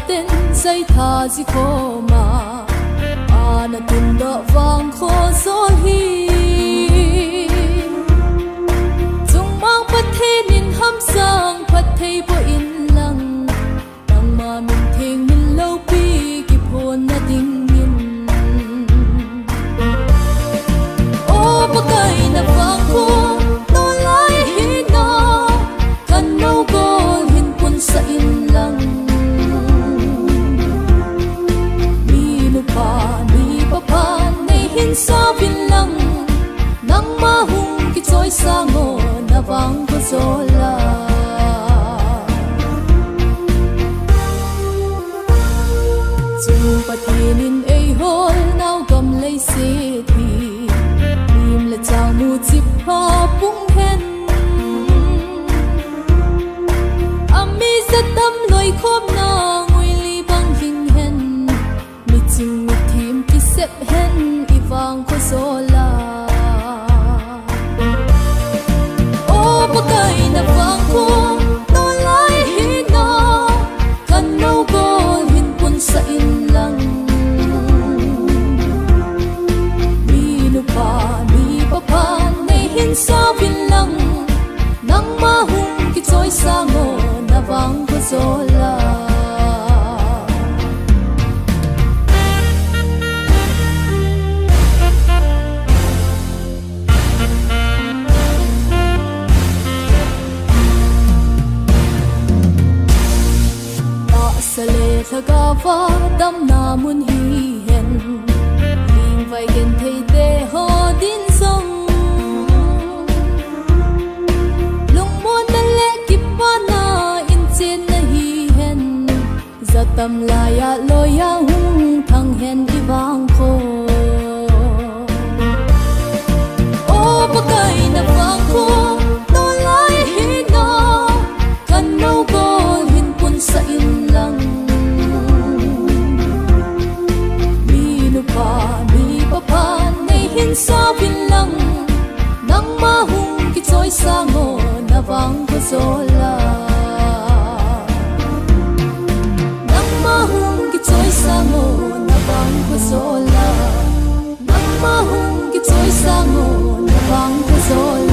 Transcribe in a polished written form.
tên dây thà gì khó mà na tun đỏ vàng khó gió hi chung mang phát thế nên hâm sang phát thế bo in lăng đang mà mình thèn mình lâu pi kịp hồn na tình min ô ba cây na vàng khó nó lại hi na kan nâu gol hin quân sa in lăng mi nu pa sa vin lang nang mahung ki choi sango na wang ko zola chung patinin ei hol nau gam lei se thi nim la chang mu chip ha pung hen ami satam loi khom na ngoi li bang hing hen mi chung mi thim ki sep hen vang ko zola ô ba cây na vang ko no lai hi na kan nâu gol hin quân sa in lang mi nu pa nei hin sa vin lang nang ma hung ki choi sango na vang ko zola sale thagawa dam na mun hi hen ling vai gen thei te ho din song lung mon na le ki pa na in chen na hi hen zatam la ya lo ya hung thang hen i wang kho o ba kai na wang kho no lai hi na kan no gol hin pun sa in lang nei hin sa vin lang nang mahung ki choi sango na wang ko zola nang mahung ki choi sango na wang ko zola nang mahung ki choi sango na wang ko zola